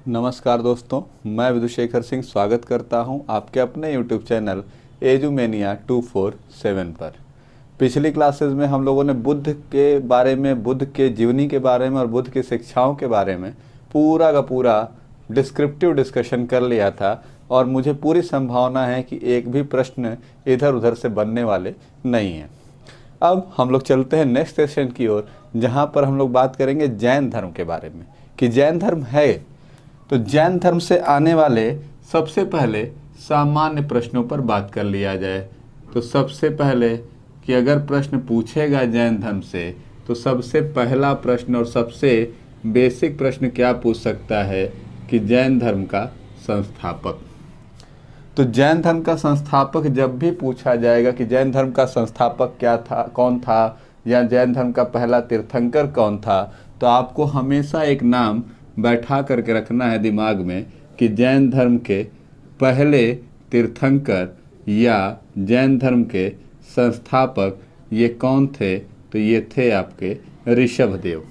नमस्कार दोस्तों, मैं विदुशेखर सिंह स्वागत करता हूं आपके अपने YouTube चैनल एजुमेनिया 247 पर। पिछली क्लासेस में हम लोगों ने बुद्ध के बारे में, बुद्ध के जीवनी के बारे में और बुद्ध की शिक्षाओं के बारे में पूरा का पूरा डिस्क्रिप्टिव डिस्कशन कर लिया था और मुझे पूरी संभावना है कि एक भी प्रश्न इधर उधर से बनने वाले नहीं हैं। अब हम लोग चलते हैं नेक्स्ट सेशन की ओर, जहाँ पर हम लोग बात करेंगे जैन धर्म के बारे में कि जैन धर्म है। तो जैन धर्म से आने वाले सबसे पहले सामान्य प्रश्नों पर बात कर लिया जाए। तो सबसे पहले कि अगर प्रश्न पूछेगा जैन धर्म से तो सबसे पहला प्रश्न और सबसे बेसिक प्रश्न क्या पूछ सकता है कि जैन धर्म का संस्थापक। तो जैन धर्म का संस्थापक जब भी पूछा जाएगा कि जैन धर्म का संस्थापक क्या था, कौन था, या जैन धर्म का पहला तीर्थंकर कौन था, तो आपको हमेशा एक नाम बैठा करके रखना है दिमाग में कि जैन धर्म के पहले तीर्थंकर या जैन धर्म के संस्थापक ये कौन थे। तो ये थे आपके ऋषभदेव।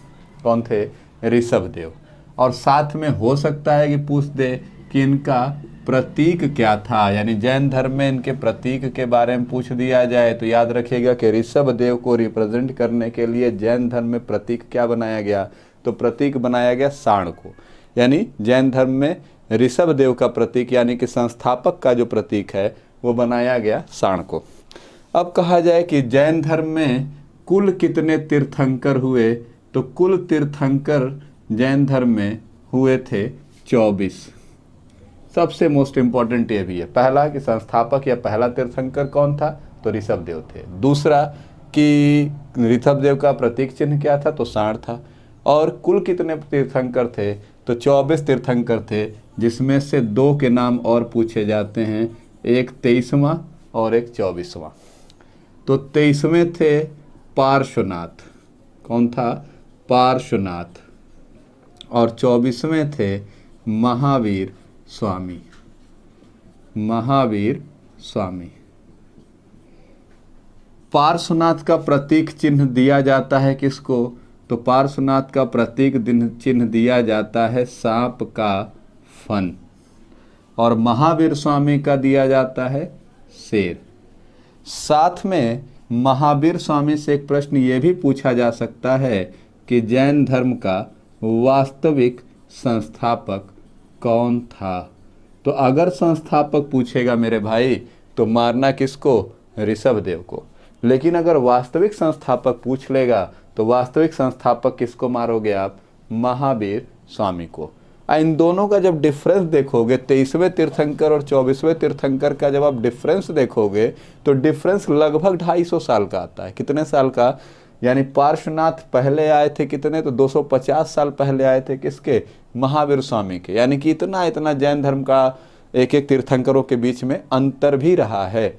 कौन थे? ऋषभदेव। और साथ में हो सकता है कि पूछ दे कि इनका प्रतीक क्या था, यानी जैन धर्म में इनके प्रतीक के बारे में पूछ दिया जाए तो याद रखिएगा कि ऋषभदेव को रिप्रेजेंट करने के लिए जैन धर्म में प्रतीक क्या बनाया गया। तो प्रतीक बनाया गया सांड को, यानी जैन धर्म में ऋषभदेव का प्रतीक यानी कि संस्थापक का जो प्रतीक है वो बनाया गया सांड को। अब कहा जाए कि जैन धर्म में कुल कितने तीर्थंकर हुए, तो कुल तीर्थंकर जैन धर्म में हुए थे 24। सबसे मोस्ट इम्पॉर्टेंट ये भी है, पहला कि संस्थापक या पहला तीर्थंकर कौन था, तो ऋषभदेव थे। दूसरा कि ऋषभदेव का प्रतीक चिन्ह क्या था, तो सांड था। और कुल कितने तीर्थंकर थे, तो 24 तीर्थंकर थे, जिसमें से 2 के नाम और पूछे जाते हैं, एक 23वां और एक 24वां। तो 23वें थे पार्श्वनाथ। कौन था? पार्श्वनाथ। और 24वें थे महावीर स्वामी। महावीर स्वामी। पार्श्वनाथ का प्रतीक चिन्ह दिया जाता है किसको, तो पार्श्वनाथ का प्रतीक चिन्ह दिया जाता है सांप का फन। और महावीर स्वामी का दिया जाता है शेर। साथ में महावीर स्वामी से एक प्रश्न ये भी पूछा जा सकता है कि जैन धर्म का वास्तविक संस्थापक कौन था। तो अगर संस्थापक पूछेगा मेरे भाई तो मारना किसको? ऋषभदेव को। लेकिन अगर वास्तविक संस्थापक पूछ लेगा तो वास्तविक संस्थापक किसको मारोगे आप? महावीर स्वामी को। इन दोनों का जब डिफरेंस देखोगे, 23वें तीर्थंकर और 24वें तीर्थंकर का जब आप डिफरेंस देखोगे तो डिफरेंस लगभग 250 साल का आता है। कितने साल का? यानी पार्श्वनाथ पहले आए थे कितने, तो 250 साल पहले आए थे किसके? महावीर स्वामी के। यानी कि इतना जैन धर्म का एक एक तीर्थंकरों के बीच में अंतर भी रहा है।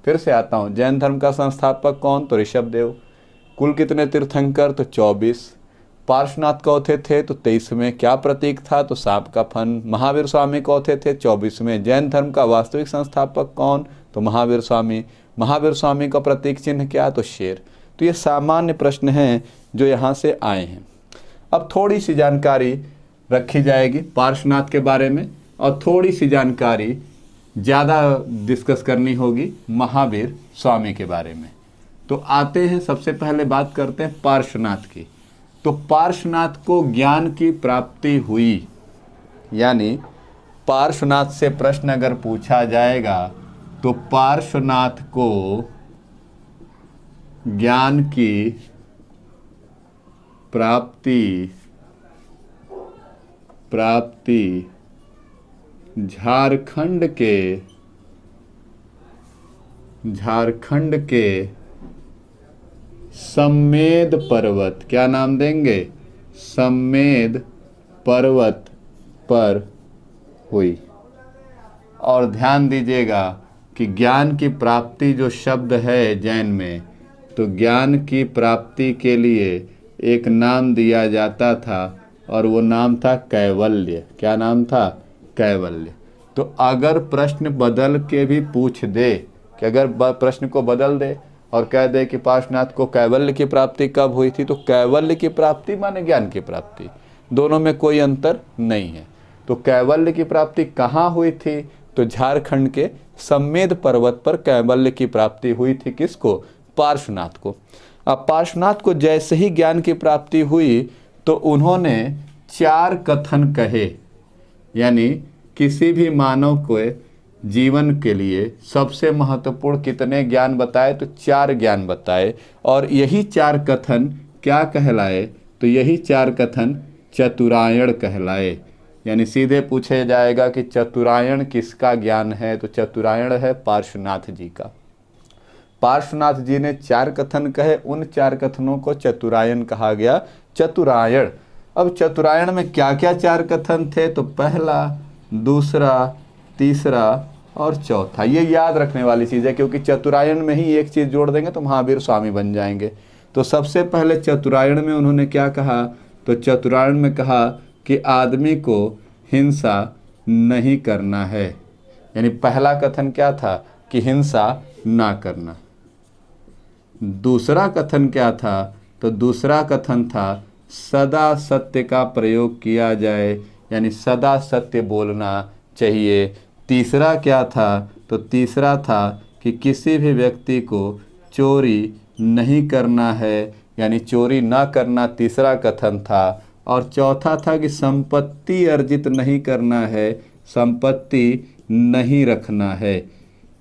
फिर से आता हूँ, जैन धर्म का संस्थापक कौन, तो ऋषभदेव। कुल कितने तीर्थंकर, तो 24। पार्श्वनाथ कौथे थे, तो 23वें। क्या प्रतीक था, तो सांप का फन। महावीर स्वामी कौथे थे, 24वें। जैन धर्म का वास्तविक संस्थापक कौन, तो महावीर स्वामी। महावीर स्वामी का प्रतीक चिन्ह क्या, तो शेर। तो ये सामान्य प्रश्न हैं जो यहाँ से आए हैं। अब थोड़ी सी जानकारी रखी जाएगी पार्श्वनाथ के बारे में और थोड़ी सी जानकारी ज़्यादा डिस्कस करनी होगी महावीर स्वामी के बारे में। तो आते हैं, सबसे पहले बात करते हैं पार्श्वनाथ की। तो पार्श्वनाथ को ज्ञान की प्राप्ति हुई, यानी पार्श्वनाथ से प्रश्न अगर पूछा जाएगा तो पार्श्वनाथ को ज्ञान की प्राप्ति झारखंड के सम्मेद पर्वत, क्या नाम देंगे? सम्मेद पर्वत पर हुई। और ध्यान दीजिएगा कि ज्ञान की प्राप्ति जो शब्द है जैन में, तो ज्ञान की प्राप्ति के लिए एक नाम दिया जाता था और वो नाम था कैवल्य। क्या नाम था? कैवल्य। तो अगर प्रश्न बदल के भी पूछ दे, कि अगर प्रश्न को बदल दे और कह दे कि पार्श्वनाथ को कैवल्य की प्राप्ति कब हुई थी, तो कैवल्य की प्राप्ति माने ज्ञान की प्राप्ति, दोनों में कोई अंतर नहीं है। तो कैवल्य की प्राप्ति कहाँ हुई थी? तो झारखंड के सम्मेद पर्वत पर कैवल्य की प्राप्ति हुई थी। किसको? पार्श्वनाथ को। अब पार्श्वनाथ को जैसे ही ज्ञान की प्राप्ति हुई तो उन्होंने 4 कथन कहे, यानी किसी भी मानव को जीवन के लिए सबसे महत्वपूर्ण कितने ज्ञान बताए? तो 4 ज्ञान बताए। और यही 4 कथन क्या कहलाए? तो यही 4 कथन चतुरायण कहलाए। यानी सीधे पूछे जाएगा कि चतुरायण किसका ज्ञान है? तो चतुरायण है पार्श्वनाथ जी का। पार्श्वनाथ जी ने 4 कथन कहे, उन 4 कथनों को चतुरायण कहा गया। चतुरायण। अब चतुरायण में क्या क्या 4 कथन थे? तो पहला, दूसरा, तीसरा और चौथा। ये याद रखने वाली चीज़ है, क्योंकि चतुरायण में ही एक चीज़ जोड़ देंगे तो महावीर स्वामी बन जाएंगे। तो सबसे पहले चतुरायण में उन्होंने क्या कहा? तो चतुरायण में कहा कि आदमी को हिंसा नहीं करना है। यानी पहला कथन क्या था? कि हिंसा ना करना। दूसरा कथन क्या था? तो दूसरा कथन था सदा सत्य का प्रयोग किया जाए, यानी सदा सत्य बोलना चाहिए। तीसरा क्या था? तो तीसरा था कि किसी भी व्यक्ति को चोरी नहीं करना है, यानी चोरी ना करना तीसरा कथन था। और चौथा था कि संपत्ति अर्जित नहीं करना है, संपत्ति नहीं रखना है।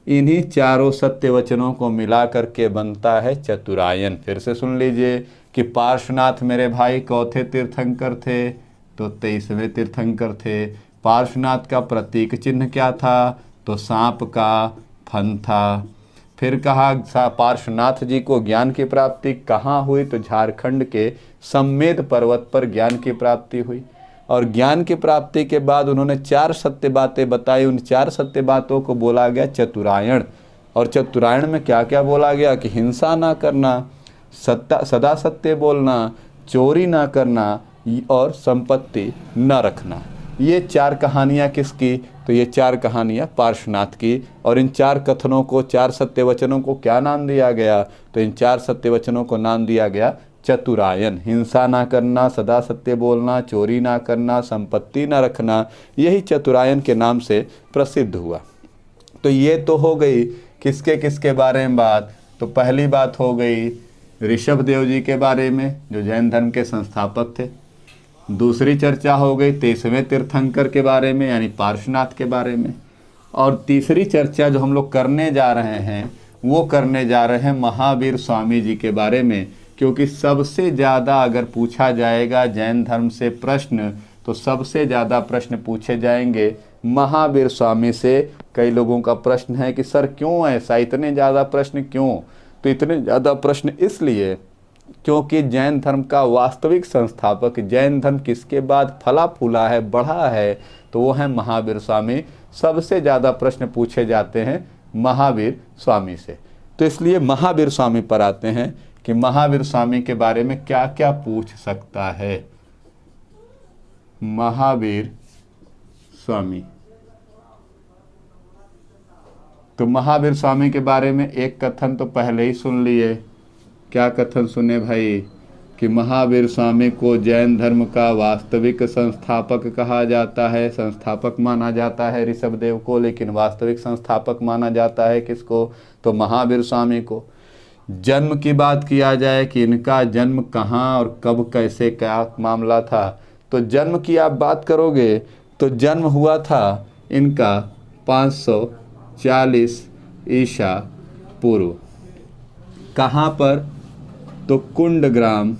इन्हीं चारों सत्य वचनों को मिला करके बनता है चतुरायन। फिर से सुन लीजिए कि पार्श्वनाथ मेरे भाई चौथे तीर्थंकर थे, तो 23वें तीर्थंकर थे। पार्श्वनाथ का प्रतीक चिन्ह क्या था? तो सांप का फन था। फिर कहा पार्श्वनाथ जी को ज्ञान की प्राप्ति कहाँ हुई? तो झारखंड के सम्मेद पर्वत पर ज्ञान की प्राप्ति हुई। और ज्ञान की प्राप्ति के बाद उन्होंने 4 सत्य बातें बताई। उन 4 सत्य बातों को बोला गया चतुरायण। और चतुरायण में क्या क्या बोला गया? कि हिंसा ना करना, सदा सत्य बोलना, चोरी ना करना और संपत्ति न रखना। ये 4 कहानियाँ किसकी? तो ये 4 कहानियाँ पार्श्वनाथ की। और इन 4 कथनों को, 4 सत्य वचनों को क्या नाम दिया गया? तो इन 4 सत्य वचनों को नाम दिया गया चतुरायन। हिंसा ना करना, सदा सत्य बोलना, चोरी ना करना, संपत्ति ना रखना, यही चतुरायन के नाम से प्रसिद्ध हुआ। तो ये तो हो गई किसके किसके बारे में बात। तो पहली बात हो गई ऋषभदेव जी के बारे में, जो जैन धर्म के संस्थापक थे। दूसरी चर्चा हो गई 23वें तीर्थंकर के बारे में, यानी पार्श्वनाथ के बारे में। और तीसरी चर्चा जो हम लोग करने जा रहे हैं वो करने जा रहे हैं महावीर स्वामी जी के बारे में। क्योंकि सबसे ज़्यादा अगर पूछा जाएगा जैन धर्म से प्रश्न, तो सबसे ज़्यादा प्रश्न पूछे जाएंगे महावीर स्वामी से। कई लोगों का प्रश्न है कि सर क्यों ऐसा, इतने ज़्यादा प्रश्न क्यों? तो इतने ज़्यादा प्रश्न इसलिए क्योंकि जैन धर्म का वास्तविक संस्थापक, जैन धर्म किसके बाद फला फूला है, बढ़ा है, तो वो है महावीर स्वामी। सबसे ज़्यादा प्रश्न पूछे जाते हैं महावीर स्वामी से। तो इसलिए महावीर स्वामी पर आते हैं कि महावीर स्वामी के बारे में क्या क्या पूछ सकता है। महावीर स्वामी, तो महावीर स्वामी के बारे में एक कथन तो पहले ही सुन लिए। क्या कथन सुने भाई? कि महावीर स्वामी को जैन धर्म का वास्तविक संस्थापक कहा जाता है। संस्थापक माना जाता है ऋषभदेव को, लेकिन वास्तविक संस्थापक माना जाता है किसको? तो महावीर स्वामी को। जन्म की बात किया जाए कि इनका जन्म कहाँ और कब, कैसे, क्या मामला था, तो जन्म की आप बात करोगे तो जन्म हुआ था इनका 540 ईसा पूर्व। कहाँ पर? तो कुंडग्राम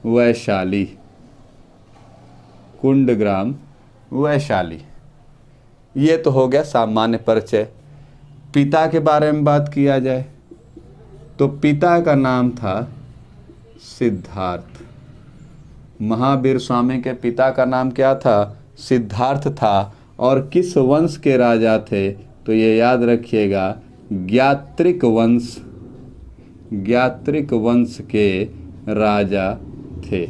वैशाली। कुंडग्राम वैशाली। ये तो हो गया सामान्य परिचय। पिता के बारे में बात किया जाए तो पिता का नाम था सिद्धार्थ। महावीर स्वामी के पिता का नाम क्या था? सिद्धार्थ था। और किस वंश के राजा थे? तो ये याद रखिएगा, ज्ञात्रिक वंश के राजा थे।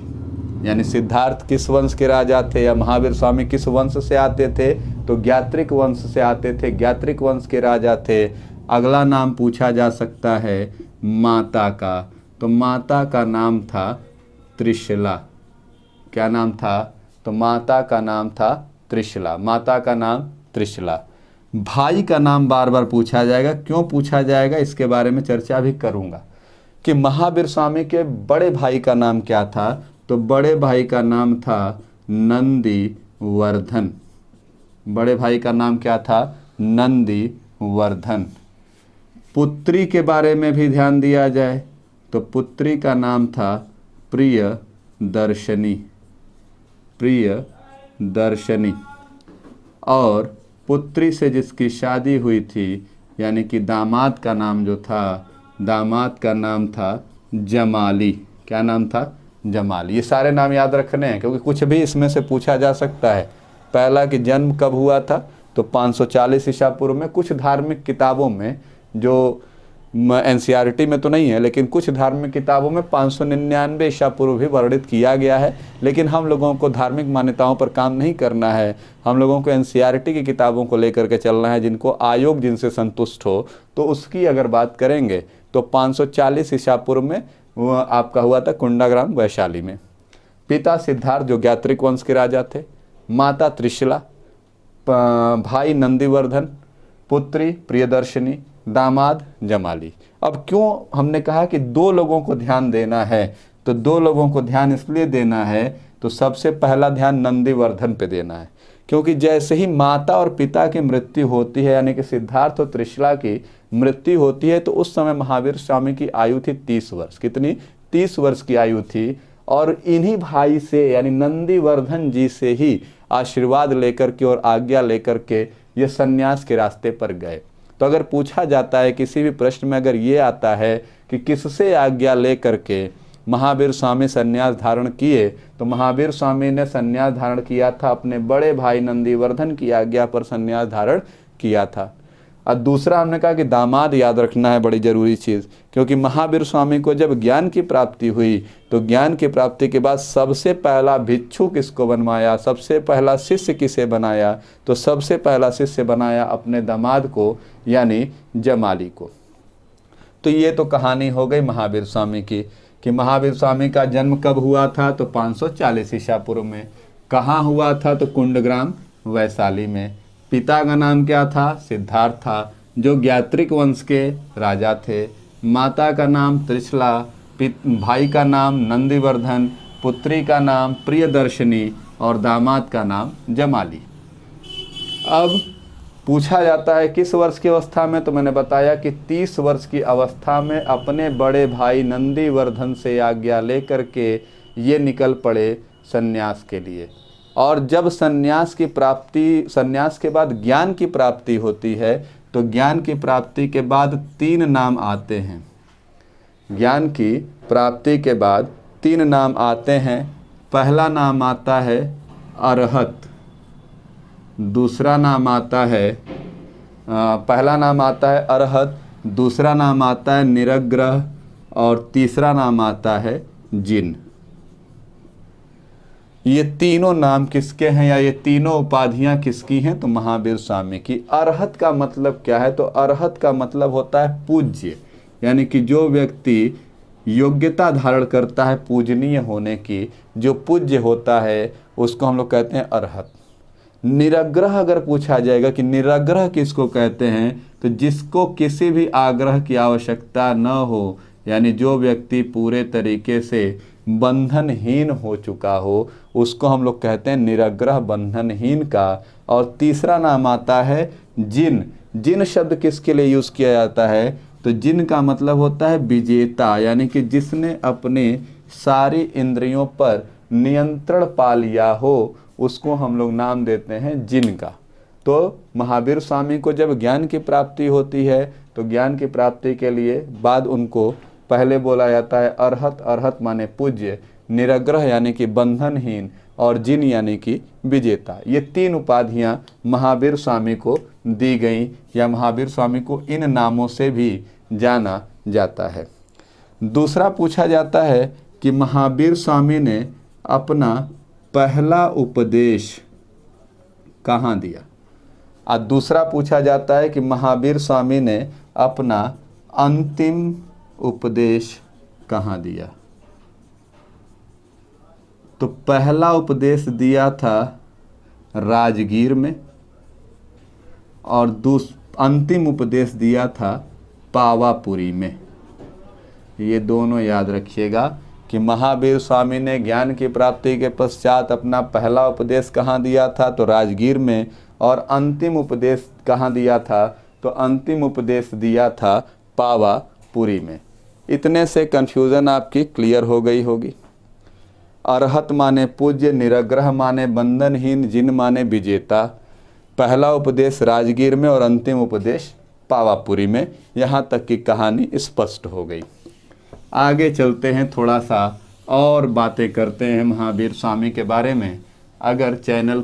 यानी सिद्धार्थ किस वंश के राजा थे, या महावीर स्वामी किस वंश से आते थे? तो ज्ञात्रिक वंश से आते थे, ज्ञात्रिक वंश के राजा थे। अगला नाम पूछा जा सकता है माता का, तो माता का नाम था त्रिशला। क्या नाम था? तो माता का नाम था त्रिशला। माता का नाम त्रिशला। भाई का नाम बार बार पूछा जाएगा, क्यों पूछा जाएगा इसके बारे में चर्चा भी करूंगा कि महावीर स्वामी के बड़े भाई का नाम क्या था। तो बड़े भाई का नाम था नंदीवर्धन। बड़े भाई का नाम क्या था? नंदीवर्धन। पुत्री के बारे में भी ध्यान दिया जाए तो पुत्री का नाम था प्रियदर्शनी। प्रियदर्शनी। और पुत्री से जिसकी शादी हुई थी यानी कि दामाद का नाम जो था, दामाद का नाम था जमाली। क्या नाम था? जमाली। ये सारे नाम याद रखने हैं क्योंकि कुछ भी इसमें से पूछा जा सकता है। पहला कि जन्म कब हुआ था, तो 540 ईसा पूर्व में। कुछ धार्मिक किताबों में, जो एनसीईआरटी में तो नहीं है लेकिन कुछ धार्मिक किताबों में 599 ईसा पूर्व भी वर्णित किया गया है, लेकिन हम लोगों को धार्मिक मान्यताओं पर काम नहीं करना है। हम लोगों को एनसीईआरटी की किताबों को लेकर के चलना है, जिनको आयोग जिनसे संतुष्ट हो। तो उसकी अगर बात करेंगे तो 540 ईसा पूर्व में वो आपका हुआ था कुंडाग्राम वैशाली में। पिता सिद्धार्थ जो ज्ञात्रिक वंश के राजा थे, माता त्रिशला, भाई नंदीवर्धन, पुत्री प्रियदर्शनी, दामाद जमाली। अब क्यों हमने कहा कि दो लोगों को ध्यान देना है, तो दो लोगों को ध्यान इसलिए देना है तो सबसे पहला ध्यान नंदीवर्धन पे देना है, क्योंकि जैसे ही माता और पिता की मृत्यु होती है यानी कि सिद्धार्थ और त्रिशला की मृत्यु होती है, तो उस समय महावीर स्वामी की आयु थी 30 वर्ष। कितनी? 30 वर्ष की आयु थी। और इन्हीं भाई से यानी नंदीवर्धन जी से ही आशीर्वाद लेकर के और आज्ञा लेकर के ये सन्यास के रास्ते पर गए। तो अगर पूछा जाता है किसी भी प्रश्न में, अगर ये आता है कि किससे आज्ञा लेकर के महावीर स्वामी सन्यास धारण किए, तो महावीर स्वामी ने सन्यास धारण किया था अपने बड़े भाई नंदीवर्धन की आज्ञा पर सन्यास धारण किया था। और दूसरा हमने कहा कि दामाद याद रखना है, बड़ी जरूरी चीज़, क्योंकि महावीर स्वामी को जब ज्ञान की प्राप्ति हुई तो ज्ञान की प्राप्ति के बाद सबसे पहला भिक्षु किसको बनवाया, सबसे पहला शिष्य किसे बनाया, तो सबसे पहला शिष्य बनाया अपने दामाद को यानी जमाली को। तो ये तो कहानी हो गई महावीर स्वामी की कि महावीर स्वामी का जन्म कब हुआ था, तो 540 ईसा पूर्व में। कहाँ हुआ था, तो कुंडग्राम वैशाली में। पिता का नाम क्या था? सिद्धार्थ था, जो ज्ञात्रिक वंश के राजा थे। माता का नाम त्रिशला, भाई का नाम नंदीवर्धन, पुत्री का नाम प्रियदर्शनी और दामाद का नाम जमाली। अब पूछा जाता है किस वर्ष की अवस्था में, तो मैंने बताया कि 30 वर्ष की अवस्था में अपने बड़े भाई नंदीवर्धन से आज्ञा लेकर के ये निकल पड़े सन्यास के लिए। और जब सन्यास की प्राप्ति, सन्यास के बाद ज्ञान की प्राप्ति होती है, तो ज्ञान की प्राप्ति के बाद 3 नाम आते हैं। ज्ञान की प्राप्ति के बाद 3 नाम आते हैं। पहला नाम आता है अरहत, दूसरा नाम आता है पहला नाम आता है अरहत, दूसरा नाम आता है निरग्रह और तीसरा नाम आता है जिन। ये तीनों नाम किसके हैं या ये तीनों उपाधियां किसकी हैं, तो महावीर स्वामी की। अरहत का मतलब क्या है, तो अरहत का मतलब होता है पूज्य, यानी कि जो व्यक्ति योग्यता धारण करता है पूजनीय होने की, जो पूज्य होता है उसको हम लोग कहते हैं अरहत। निरग्रह अगर पूछा जाएगा कि निरग्रह किसको कहते हैं, तो जिसको किसी भी आग्रह की आवश्यकता न हो, यानी जो व्यक्ति पूरे तरीके से बंधनहीन हो चुका हो, उसको हम लोग कहते हैं निरग्रह, बंधनहीन का। और तीसरा नाम आता है जिन। जिन शब्द किसके लिए यूज़ किया जाता है, तो जिन का मतलब होता है विजेता, यानी कि जिसने अपने सारी इंद्रियों पर नियंत्रण पा लिया हो, उसको हम लोग नाम देते हैं जिन का। तो महावीर स्वामी को जब ज्ञान की प्राप्ति होती है, तो ज्ञान की प्राप्ति के लिए बाद उनको पहले बोला जाता है अरहत। अरहत माने पूज्य, निरग्रह यानी कि बंधनहीन और जिन यानी कि विजेता। ये 3 उपाधियां महावीर स्वामी को दी गई या महावीर स्वामी को इन नामों से भी जाना जाता है। दूसरा पूछा जाता है कि महावीर स्वामी ने अपना पहला उपदेश कहाँ दिया। और दूसरा पूछा जाता है कि महावीर स्वामी ने अपना अंतिम उपदेश कहाँ दिया। तो पहला उपदेश दिया था राजगीर में और अंतिम उपदेश दिया था पावापुरी में। ये दोनों याद रखिएगा कि महावीर स्वामी ने ज्ञान की प्राप्ति के पश्चात अपना पहला उपदेश कहाँ दिया था, तो राजगीर में, और अंतिम उपदेश कहाँ दिया था, तो अंतिम उपदेश दिया था पावापुरी में। इतने से कन्फ्यूज़न आपकी क्लियर हो गई होगी। अरहत माने पूज्य, निरग्रह माने बंधनहीन, जिन माने विजेता। पहला उपदेश राजगीर में और अंतिम उपदेश पावापुरी में। यहाँ तक की कहानी स्पष्ट हो गई। आगे चलते हैं, थोड़ा सा और बातें करते हैं महावीर स्वामी के बारे में। अगर चैनल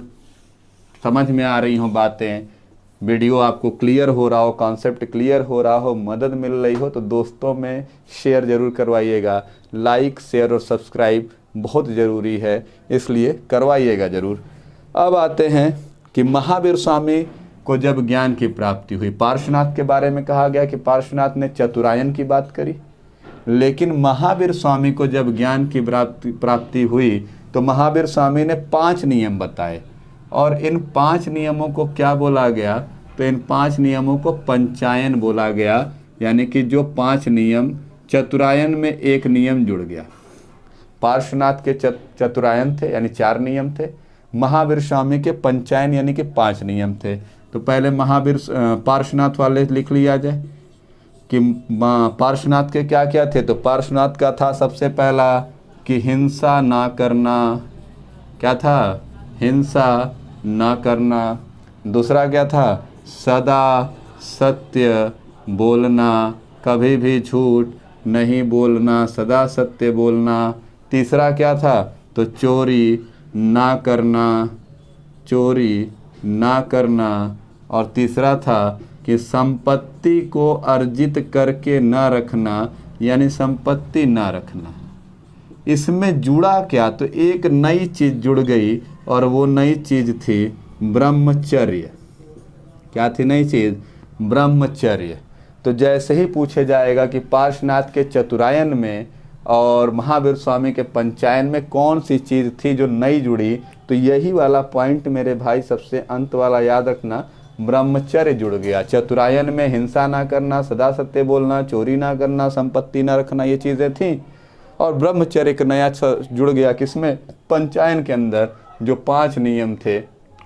समझ में आ रही हो बातें, वीडियो आपको क्लियर हो रहा हो, कॉन्सेप्ट क्लियर हो रहा हो, मदद मिल रही हो, तो दोस्तों में शेयर ज़रूर करवाइएगा। लाइक, शेयर और सब्सक्राइब बहुत ज़रूरी है, इसलिए करवाइएगा ज़रूर। अब आते हैं कि महावीर स्वामी को जब ज्ञान की प्राप्ति हुई, पार्श्वनाथ के बारे में कहा गया कि पार्श्वनाथ ने चतुरायन की बात करी, लेकिन महावीर स्वामी को जब ज्ञान की प्राप्ति हुई तो महावीर स्वामी ने 5 नियम बताए, और इन 5 नियमों को क्या बोला गया, तो इन 5 नियमों को पंचायन बोला गया। यानी कि जो 5 नियम, चतुरायन में एक नियम जुड़ गया। पार्श्वनाथ के चतुरायन थे यानी 4 नियम थे, महावीर स्वामी के पंचायन यानी कि 5 नियम थे। तो पहले महावीर पार्श्वनाथ वाले लिख लिया जाए कि पार्श्वनाथ के क्या क्या थे। तो पार्श्वनाथ का था सबसे पहला कि हिंसा ना करना। क्या था? हिंसा ना करना। दूसरा क्या था? सदा सत्य बोलना, कभी भी झूठ नहीं बोलना, सदा सत्य बोलना। तीसरा क्या था? तो चोरी ना करना, चोरी ना करना। और तीसरा था कि संपत्ति को अर्जित करके ना रखना, यानी संपत्ति ना रखना। इसमें जुड़ा क्या? तो एक नई चीज़ जुड़ गई, और वो नई चीज़ थी ब्रह्मचर्य। क्या थी नई चीज़? ब्रह्मचर्य। तो जैसे ही पूछे जाएगा कि पार्श्वनाथ के चतुरायन में और महावीर स्वामी के पंचायन में कौन सी चीज़ थी जो नई जुड़ी, तो यही वाला पॉइंट मेरे भाई सबसे अंत वाला याद रखना, ब्रह्मचर्य जुड़ गया। चतुरायन में हिंसा ना करना, सदा सत्य बोलना, चोरी ना करना, संपत्ति ना रखना, ये चीज़ें थीं। और ब्रह्मचर्य एक नया जुड़ गया किसमें? पंचायन के अंदर, जो 5 नियम थे।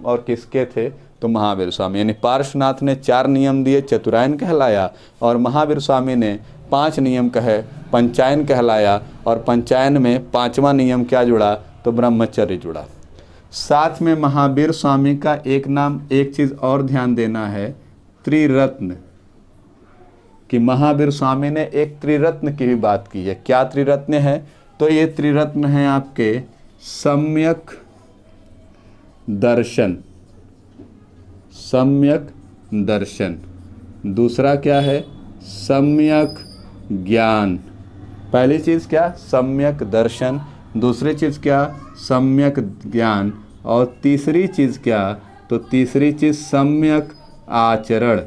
और किसके थे? तो महावीर स्वामी। यानी पार्श्वनाथ ने 4 नियम दिए, चतुरायन कहलाया, और महावीर स्वामी ने 5 नियम कहे, पंचायन कहलाया। और पंचायन में 5वां नियम क्या जुड़ा? तो ब्रह्मचर्य जुड़ा। साथ में महावीर स्वामी का एक चीज़ और ध्यान देना है, त्रिरत्न, कि महावीर स्वामी ने एक त्रिरत्न की भी बात की है। क्या त्रिरत्न है? तो ये त्रिरत्न हैं आपके सम्यक दर्शन, सम्यक दर्शन। दूसरा क्या है? सम्यक ज्ञान। पहली चीज़ क्या? सम्यक दर्शन। दूसरी चीज़ क्या? सम्यक ज्ञान। और तीसरी चीज़ क्या? तो तीसरी चीज़ सम्यक आचरण।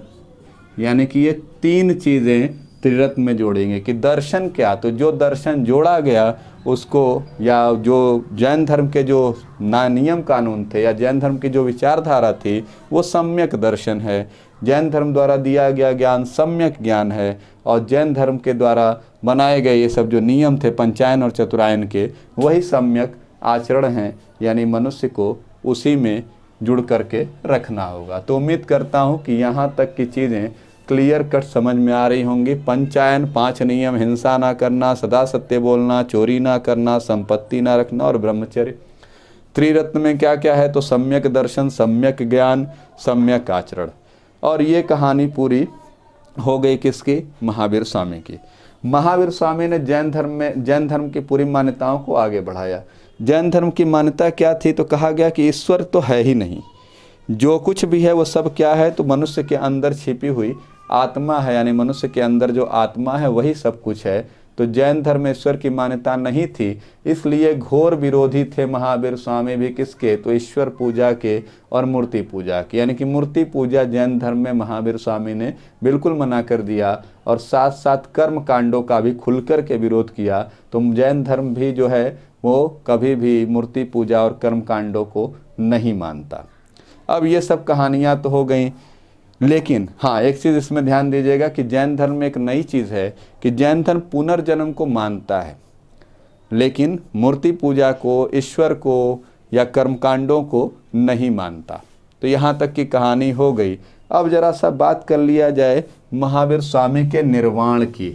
यानी कि ये 3 चीज़ें त्रिरत्न में जोड़ेंगे। कि दर्शन क्या? तो जो दर्शन जोड़ा गया उसको, या जो जैन धर्म के जो नियम कानून थे, या जैन धर्म की जो विचारधारा थी, वो सम्यक दर्शन है। जैन धर्म द्वारा दिया गया ज्ञान सम्यक ज्ञान है। और जैन धर्म के द्वारा बनाए गए ये सब जो नियम थे पंचायन और चतुरायन के, वही सम्यक आचरण हैं। यानी मनुष्य को उसी में जुड़ करके रखना होगा। तो उम्मीद करता हूँ कि यहाँ तक की चीज़ें क्लियर कट समझ में आ रही होंगी। पंचायन 5 नियम, हिंसा ना करना, सदा सत्य बोलना, चोरी ना करना, संपत्ति ना रखना, और ब्रह्मचर्य। त्रिरत्न में क्या क्या है? तो सम्यक दर्शन, सम्यक ज्ञान, सम्यक आचरण। और ये कहानी पूरी हो गई किसकी? महावीर स्वामी की। महावीर स्वामी ने जैन धर्म की पूरी मान्यताओं को आगे बढ़ाया। जैन धर्म की मान्यता क्या थी? तो कहा गया कि ईश्वर तो है ही नहीं, जो कुछ भी है वो सब क्या है? तो मनुष्य के अंदर छिपी हुई आत्मा है। यानी मनुष्य के अंदर जो आत्मा है वही सब कुछ है। तो जैन धर्म में ईश्वर की मान्यता नहीं थी, इसलिए घोर विरोधी थे महावीर स्वामी भी किसके, तो ईश्वर पूजा के और मूर्ति पूजा के। यानी कि मूर्ति पूजा जैन धर्म में महावीर स्वामी ने बिल्कुल मना कर दिया और साथ साथ कर्म कांडों का भी खुलकर के विरोध किया। तो जैन धर्म भी जो है वो कभी भी मूर्ति पूजा और कर्म कांडों को नहीं मानता। अब ये सब कहानियाँ तो हो गई, लेकिन हाँ एक चीज़ इसमें ध्यान दीजिएगा कि जैन धर्म में एक नई चीज़ है कि जैन धर्म पुनर्जन्म को मानता है, लेकिन मूर्ति पूजा को, ईश्वर को या कर्मकांडों को नहीं मानता। तो यहाँ तक की कहानी हो गई। अब जरा सा बात कर लिया जाए महावीर स्वामी के निर्वाण की।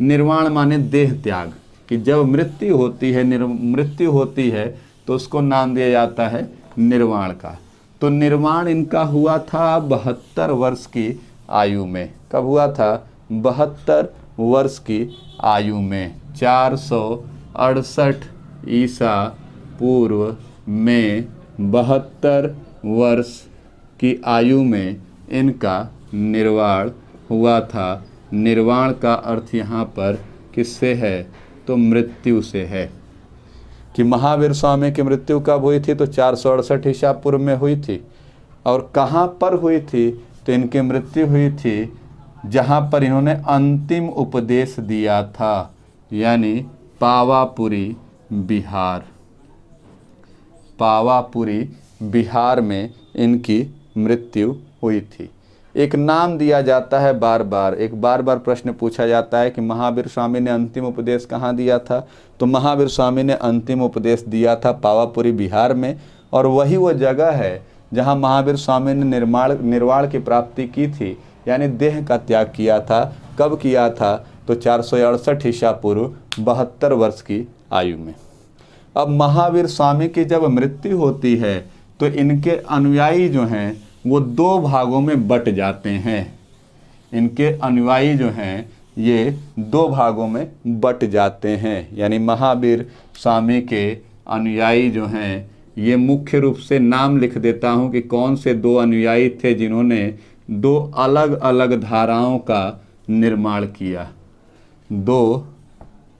निर्वाण माने देह त्याग, कि जब मृत्यु होती है तो उसको नाम दिया जाता है निर्वाण का। तो निर्वाण इनका हुआ था 72 वर्ष की आयु में। कब हुआ था? 72 वर्ष की आयु में, 468 ईसा पूर्व में 72 वर्ष की आयु में इनका निर्वाण हुआ था। निर्वाण का अर्थ यहाँ पर किससे है? तो मृत्यु से है। कि महावीर स्वामी की मृत्यु कब हुई थी? तो 468 ईसा पूर्व में हुई थी। और कहाँ पर हुई थी? तो इनकी मृत्यु हुई थी जहाँ पर इन्होंने अंतिम उपदेश दिया था, यानी पावापुरी बिहार। पावापुरी बिहार में इनकी मृत्यु हुई थी। एक नाम दिया जाता है बार बार प्रश्न पूछा जाता है कि महावीर स्वामी ने अंतिम उपदेश कहाँ दिया था? तो महावीर स्वामी ने अंतिम उपदेश दिया था पावापुरी बिहार में, और वही वो जगह है जहाँ महावीर स्वामी ने निर्वाण की प्राप्ति की थी, यानी देह का त्याग किया था। कब किया था? तो 468 ईसा पूर्व 72 वर्ष की आयु में। अब महावीर स्वामी की जब मृत्यु होती है तो इनके अनुयायी जो हैं वो 2 भागों में बट जाते हैं। इनके अनुयायी जो हैं ये 2 भागों में बट जाते हैं। यानी महावीर स्वामी के अनुयायी जो हैं, ये मुख्य रूप से नाम लिख देता हूँ कि कौन से 2 अनुयायी थे जिन्होंने 2 अलग अलग धाराओं का निर्माण किया। 2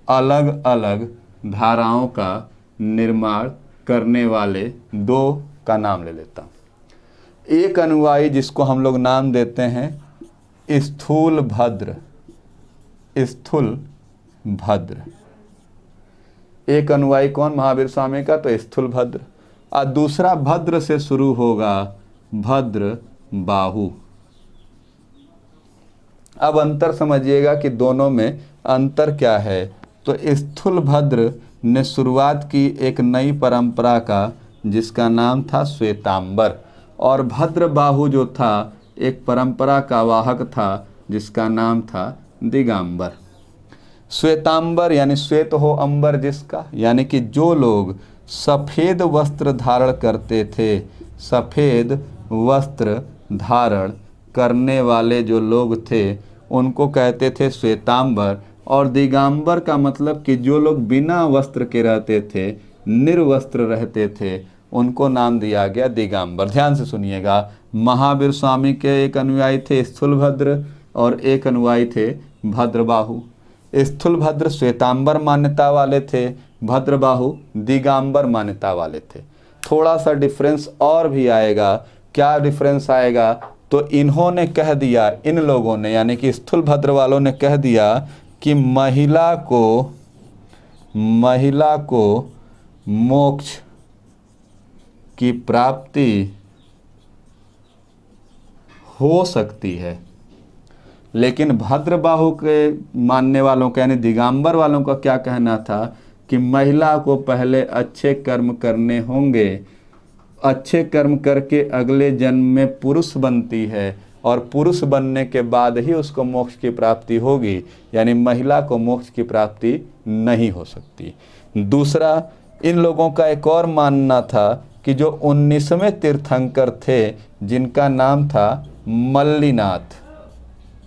अलग अलग धाराओं का निर्माण करने वाले 2 का नाम ले लेता हूँ। एक अनुयायी जिसको हम लोग नाम देते हैं स्थूल भद्र। एक अनुयायी कौन? महावीर स्वामी का, तो स्थूल भद्र। और दूसरा भद्र से शुरू होगा, भद्र बाहु। अब अंतर समझिएगा कि दोनों में अंतर क्या है। तो स्थूल भद्र ने शुरुआत की एक नई परंपरा का जिसका नाम था श्वेतांबर, और भद्र बाहु जो था एक परंपरा का वाहक था जिसका नाम था दिगंबर। श्वेतांबर यानी श्वेत हो अंबर जिसका, यानी कि जो लोग सफ़ेद वस्त्र धारण करते थे, सफ़ेद वस्त्र धारण करने वाले जो लोग थे उनको कहते थे श्वेतांबर। और दिगंबर का मतलब कि जो लोग बिना वस्त्र के रहते थे, निर्वस्त्र रहते थे, उनको नाम दिया गया दिगंबर। ध्यान से सुनिएगा, महावीर स्वामी के एक अनुयायी थे स्थूलभद्र और एक अनुयायी थे भद्रबाहु। स्थूलभद्र श्वेतांबर मान्यता वाले थे, भद्रबाहु दिगंबर मान्यता वाले थे। थोड़ा सा डिफरेंस और भी आएगा। क्या डिफरेंस आएगा? तो इन्होंने कह दिया, इन लोगों ने यानी कि स्थूलभद्र वालों ने कह दिया कि महिला को मोक्ष की प्राप्ति हो सकती है। लेकिन भद्रबाहु के मानने वालों का यानी दिगंबर वालों का क्या कहना था कि महिला को पहले अच्छे कर्म करने होंगे, अच्छे कर्म करके अगले जन्म में पुरुष बनती है और पुरुष बनने के बाद ही उसको मोक्ष की प्राप्ति होगी, यानी महिला को मोक्ष की प्राप्ति नहीं हो सकती। दूसरा, इन लोगों का एक और मानना था कि जो 19वें तीर्थंकर थे जिनका नाम था मल्लीनाथ।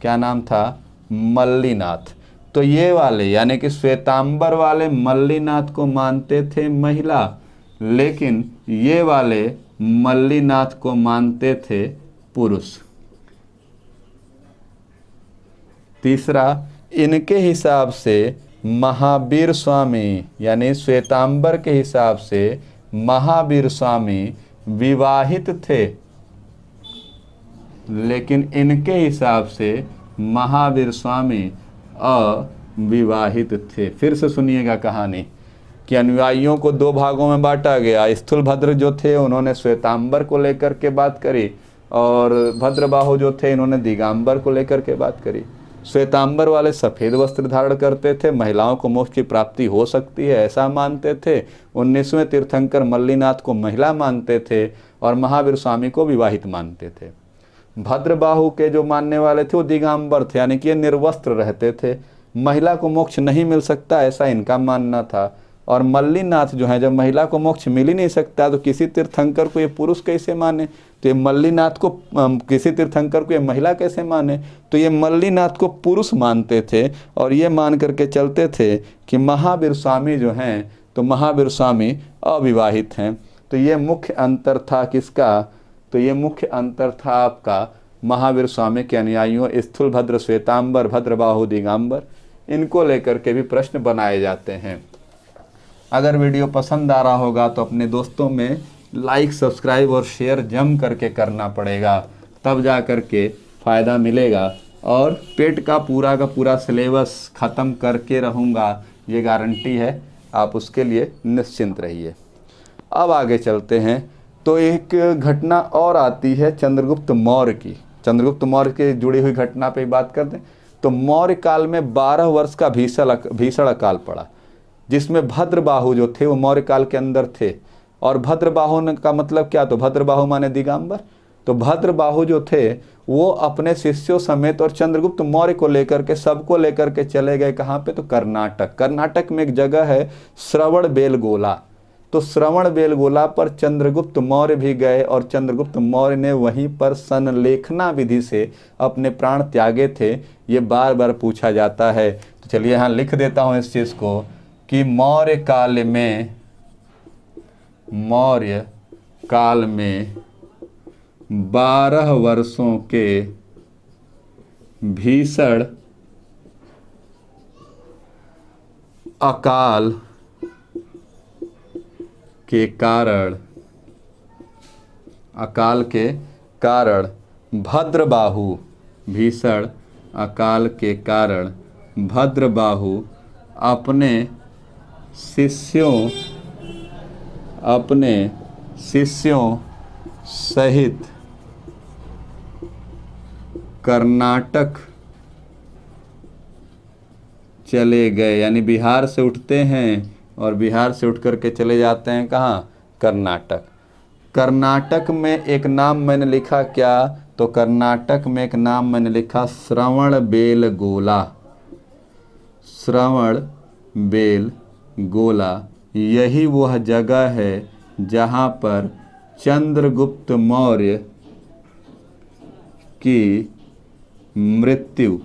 क्या नाम था? मल्लीनाथ। तो ये वाले यानी कि श्वेतांबर वाले मल्लीनाथ को मानते थे महिला, लेकिन ये वाले मल्लीनाथ को मानते थे पुरुष। तीसरा, इनके हिसाब से महावीर स्वामी यानी श्वेतांबर के हिसाब से महावीर स्वामी विवाहित थे, लेकिन इनके हिसाब से महावीर स्वामी अविवाहित थे। फिर से सुनिएगा कहानी कि अनुयायियों को दो भागों में बांटा गया। स्थूलभद्र जो थे उन्होंने श्वेतांबर को लेकर के बात करी, और भद्रबाहु जो थे इन्होंने दिगंबर को लेकर के बात करी। श्वेतांबर वाले सफ़ेद वस्त्र धारण करते थे, महिलाओं को मोक्ष की प्राप्ति हो सकती है ऐसा मानते थे। 19वें तीर्थंकर मल्लीनाथ को महिला मानते थे और महावीर स्वामी को विवाहित मानते थे। भद्रबाहु के जो मानने वाले थे वो दिगंबर थे, यानी कि ये निर्वस्त्र रहते थे, महिला को मोक्ष नहीं मिल सकता ऐसा इनका मानना था। और मल्लीनाथ जो है, जब महिला को मोक्ष मिल ही नहीं सकता तो किसी तीर्थंकर को ये पुरुष कैसे माने, तो ये मल्लीनाथ को किसी तीर्थंकर को ये महिला कैसे माने, तो ये मल्लीनाथ को पुरुष मानते थे और ये मान करके चलते थे कि महावीर स्वामी जो हैं तो महावीर स्वामी अविवाहित हैं। तो ये मुख्य अंतर था किसका, तो ये मुख्य अंतर था आपका महावीर स्वामी के अनुयायियों स्थूलभद्र, श्वेतांबर, भद्रबाहु, दिगंबर, इनको लेकर के भी प्रश्न बनाए जाते हैं। अगर वीडियो पसंद आ रहा होगा तो अपने दोस्तों में लाइक, सब्सक्राइब और शेयर जम करके करना पड़ेगा, तब जा कर के फ़ायदा मिलेगा। और पेट का पूरा सिलेबस ख़त्म करके रहूँगा, ये गारंटी है, आप उसके लिए निश्चिंत रहिए। अब आगे चलते हैं तो एक घटना और आती है चंद्रगुप्त मौर्य की। चंद्रगुप्त मौर्य के जुड़ी हुई घटना पे बात करते हैं तो मौर्य काल में 12 वर्ष का भीषण अकाल पड़ा, जिसमें भद्रबाहु जो थे वो मौर्य काल के अंदर थे। और भद्रबाहु का मतलब क्या, तो भद्रबाहु माने दिगंबर। तो भद्रबाहु जो थे वो अपने शिष्यों समेत और चंद्रगुप्त मौर्य को लेकर के, सबको लेकर के चले गए कहाँ पे, तो कर्नाटक। कर्नाटक में एक जगह है श्रवणबेलगोला, तो श्रवणबेलगोला पर चंद्रगुप्त मौर्य भी गए और चंद्रगुप्त मौर्य ने वहीं पर संलेखना विधि से अपने प्राण त्यागे थे। ये बार बार पूछा जाता है, तो चलिए यहाँ लिख देता हूँ इस चीज़ को कि मौर्य काल में 12 वर्षों के भीषण अकाल के कारण भद्रबाहु, भीषण अकाल के कारण भद्रबाहु अपने शिष्यों सहित कर्नाटक चले गए। यानी बिहार से उठते हैं और बिहार से उठ कर के चले जाते हैं कहाँ, कर्नाटक। कर्नाटक में एक नाम मैंने लिखा क्या, तो कर्नाटक में एक नाम मैंने लिखा श्रवणबेलगोला। श्रवणबेलगोला यही वह जगह है जहाँ पर चंद्रगुप्त मौर्य की मृत्यु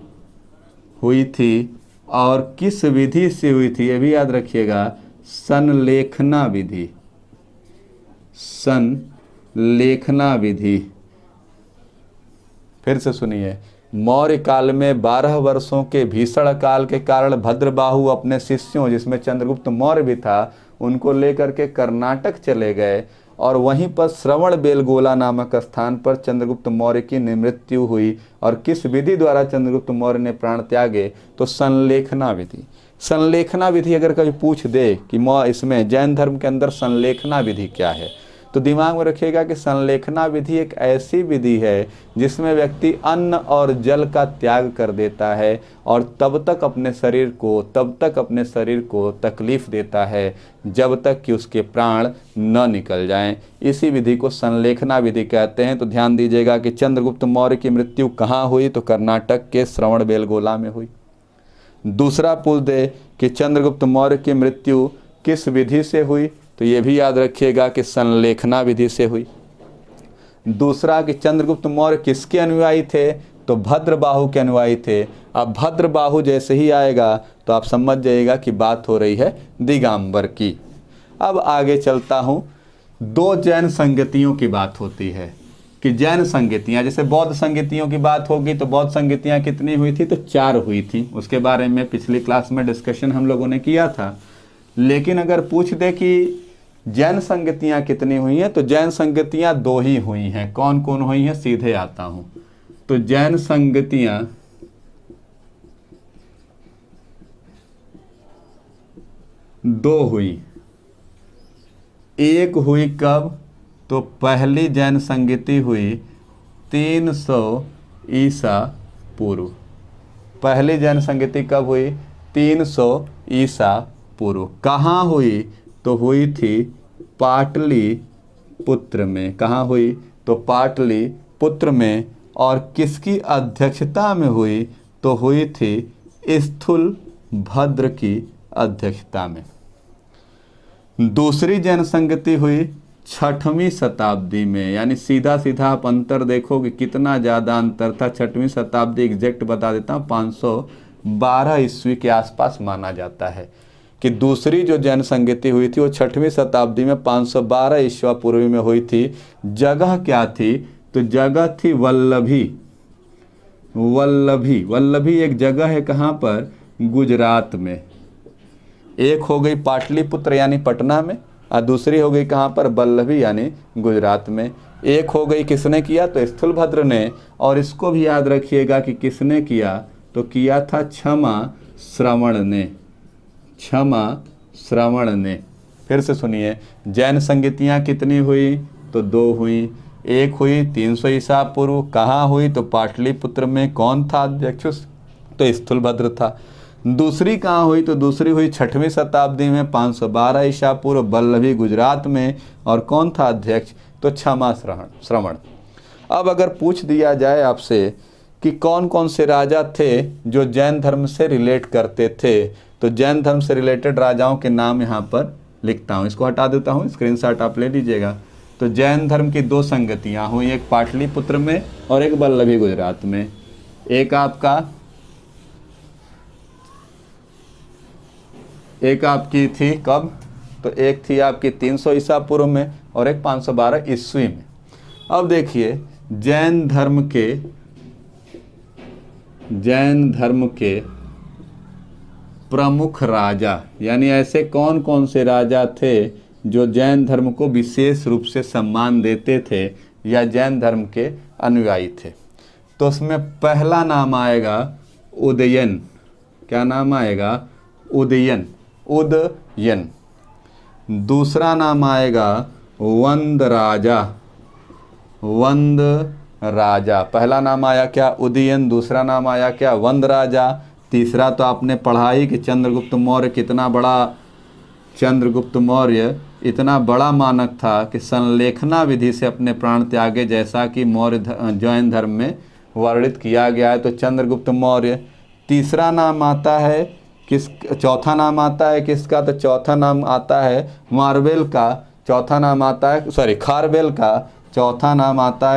हुई थी। और किस विधि से हुई थी ये भी याद रखिएगा, संलेखना विधि। संलेखना विधि। फिर से सुनिए, मौर्य काल में 12 वर्षों के भीषण काल के कारण भद्रबाहु अपने शिष्यों, जिसमें चंद्रगुप्त मौर्य भी था, उनको लेकर के कर्नाटक चले गए और वहीं पर श्रवणबेलगोला नामक स्थान पर चंद्रगुप्त मौर्य की मृत्यु हुई। और किस विधि द्वारा चंद्रगुप्त मौर्य ने प्राण त्यागे, तो संलेखना विधि। संलेखना विधि अगर कभी पूछ दे कि इसमें जैन धर्म के अंदर संलेखना विधि क्या है, तो दिमाग में रखिएगा कि संलेखना विधि एक ऐसी विधि है जिसमें व्यक्ति अन्न और जल का त्याग कर देता है और तब तक अपने शरीर को तकलीफ देता है जब तक कि उसके प्राण न निकल जाएं। इसी विधि को संलेखना विधि कहते हैं। तो ध्यान दीजिएगा कि चंद्रगुप्त मौर्य की मृत्यु कहाँ हुई, तो कर्नाटक के श्रवणबेलगोला में हुई। दूसरा पूछ दे कि चंद्रगुप्त मौर्य की मृत्यु किस विधि से हुई, तो ये भी याद रखिएगा कि संलेखना विधि से हुई। दूसरा कि चंद्रगुप्त मौर्य किसके अनुयायी थे, तो भद्रबाहु के अनुयायी थे। अब भद्रबाहु जैसे ही आएगा तो आप समझ जाइएगा कि बात हो रही है दिगंबर की। अब आगे चलता हूँ, दो जैन संगतियों की बात होती है। कि जैन संगीतियाँ, जैसे बौद्ध संगीतियों की बात होगी तो बौद्ध संगीतियाँ कितनी हुई थी, तो 4 हुई थी। उसके बारे में पिछली क्लास में डिस्कशन हम लोगों ने किया था। लेकिन अगर पूछ दे कि जैन संगीतियाँ कितनी हुई हैं, तो जैन संगीतियाँ 2 ही हुई हैं। कौन कौन हुई हैं, सीधे आता हूँ। तो जैन संगीतियाँ 2 हुई। एक हुई कब, तो पहली जैन संगीति हुई 300 ईसा पूर्व। पहली जैन संगीति कब हुई, 300 ईसा पूर्व। कहाँ हुई, तो हुई थी पाटलिपुत्र में। कहाँ हुई, तो पाटलिपुत्र में। और किसकी अध्यक्षता में हुई, तो हुई थी स्थूलभद्र की अध्यक्षता में। दूसरी जैन संगति हुई 6वीं शताब्दी में, यानी सीधा सीधा आप अंतर देखोगे कितना ज़्यादा अंतर था। 6वीं शताब्दी एग्जैक्ट बता देता हूँ, 512 ईस्वी के आसपास माना जाता है कि दूसरी जो जैन संगति हुई थी वो 6वीं शताब्दी में 512 ईस्वी पूर्व में हुई थी। जगह क्या थी, तो जगह थी वल्लभी। वल्लभी वल्लभी एक जगह है, कहाँ पर, गुजरात में। एक हो गई पाटलिपुत्र यानी पटना में, और दूसरी हो गई कहाँ पर, वल्लभी यानी गुजरात में। एक हो गई किसने किया, तो स्थूलभद्र ने। और इसको भी याद रखिएगा कि किसने किया, तो किया था क्षमा श्रवण ने। क्षमा श्रवण ने। फिर से सुनिए, जैन संगीतियाँ कितनी हुई, तो 2 हुई। एक हुई 300 ईसा पूर्व। कहाँ हुई, तो पाटलिपुत्र में। कौन था अध्यक्ष, तो स्थूलभद्र था। दूसरी कहाँ हुई, तो दूसरी हुई 6वीं शताब्दी में 512 ईसा पूर्व, वल्लभी गुजरात में। और कौन था अध्यक्ष, तो क्षमा श्रवण। अब अगर पूछ दिया जाए आपसे कि कौन कौन से राजा थे जो जैन धर्म से रिलेट करते थे, तो जैन धर्म से रिलेटेड राजाओं के नाम यहाँ पर लिखता हूँ। इसको हटा देता हूँ, स्क्रीनशॉट आप ले लीजिएगा। तो जैन धर्म की 2 संगतियाँ हुई, एक पाटलिपुत्र में और एक वल्लभी गुजरात में। एक आपकी थी कब, तो एक थी आपकी 300 ईसा पूर्व में और एक 512 ईस्वी में। अब देखिए, जैन धर्म के प्रमुख राजा, यानी ऐसे कौन कौन से राजा थे जो जैन धर्म को विशेष रूप से सम्मान देते थे या जैन धर्म के अनुयायी थे। तो उसमें पहला नाम आएगा उदयन। क्या नाम आएगा, उदयन। दूसरा नाम आएगा वंद राजा। पहला नाम आया क्या, उदयन। दूसरा नाम आया क्या, वंद राजा। तीसरा तो आपने पढ़ा ही कि चंद्रगुप्त मौर्य इतना बड़ा मानक था कि संलेखना विधि से अपने प्राण त्यागे, जैसा कि जैन धर्म में वर्णित किया गया है। तो चंद्रगुप्त मौर्य। तीसरा नाम आता है चौथा नाम आता है किसका, तो चौथा नाम आता है खारबेल का। चौथा नाम आता है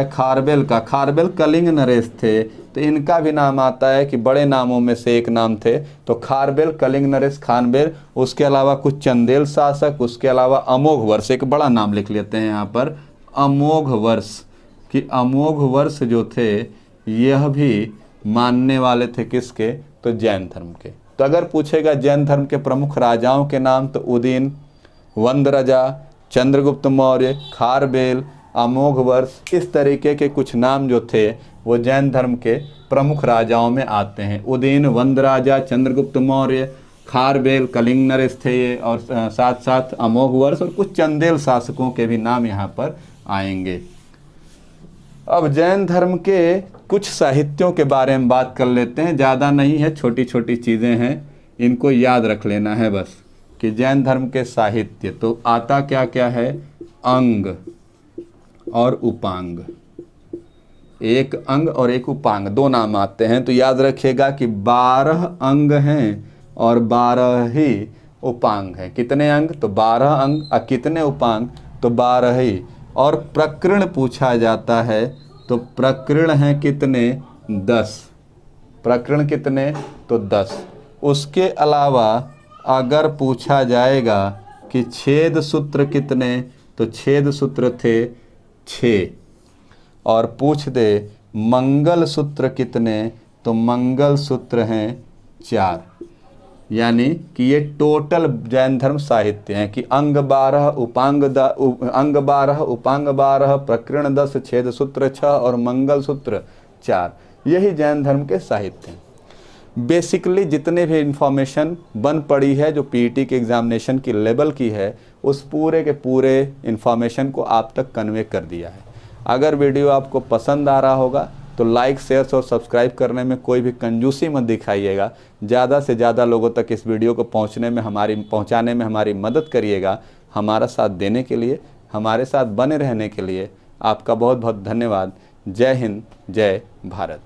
खारबेल का। खारबेल कलिंग नरेश थे, तो इनका भी नाम आता है कि बड़े नामों में से एक नाम थे। तो खारबेल, कलिंग नरेश, खानबेल। उसके अलावा कुछ चंदेल शासक, उसके अलावा अमोघ वर्ष, एक बड़ा नाम लिख लेते हैं यहाँ पर, अमोघ वर्ष। कि अमोघ वर्ष जो थे यह भी मानने वाले थे किसके, तो जैन धर्म के। तो अगर पूछेगा जैन धर्म के प्रमुख राजाओं के नाम, तो उदयन, वंद राजा, चंद्रगुप्त मौर्य, खारबेल, अमोघ वर्ष, इस तरीके के कुछ नाम जो थे वो जैन धर्म के प्रमुख राजाओं में आते हैं। उदयन, वंद राजा, चंद्रगुप्त मौर्य, खारबेल, कलिंग नरेश थे ये, और साथ साथ अमोघ वर्ष और कुछ चंदेल शासकों के भी नाम यहाँ पर आएंगे। अब जैन धर्म के कुछ साहित्यों के बारे में बात कर लेते हैं। ज़्यादा नहीं है, छोटी छोटी चीज़ें हैं, इनको याद रख लेना है बस कि जैन धर्म के साहित्य तो आता क्या क्या है, अंग और उपांग। एक अंग और एक उपांग, 2 नाम आते हैं। तो याद रखिएगा कि 12 अंग हैं और 12 ही उपांग हैं। कितने अंग, तो 12 अंग, और कितने उपांग, तो 12 ही। और प्रकरण पूछा जाता है तो प्रकरण हैं कितने, 10। प्रकरण कितने, तो 10। उसके अलावा अगर पूछा जाएगा कि छेद सूत्र कितने, तो छेद सूत्र थे 6। और पूछ दे मंगल सूत्र कितने, तो मंगल सूत्र हैं 4। यानी कि ये टोटल जैन धर्म साहित्य हैं कि अंग 12 अंग 12 उपांग 12 प्रकीर्ण 10 छेद सूत्र 6 और मंगल सूत्र 4, यही जैन धर्म के साहित्य हैं। बेसिकली जितने भी इंफॉर्मेशन बन पड़ी है जो पीईटी के एग्जामिनेशन की लेवल की है, उस पूरे के पूरे इंफॉर्मेशन को आप तक कन्वे कर दिया है। अगर वीडियो आपको पसंद आ रहा होगा तो लाइक, शेयर और सब्सक्राइब करने में कोई भी कंजूसी मत दिखाइएगा। ज़्यादा से ज़्यादा लोगों तक इस वीडियो को पहुंचाने में हमारी मदद करिएगा। हमारा साथ देने के लिए, हमारे साथ बने रहने के लिए आपका बहुत बहुत धन्यवाद। जय हिंद, जय भारत।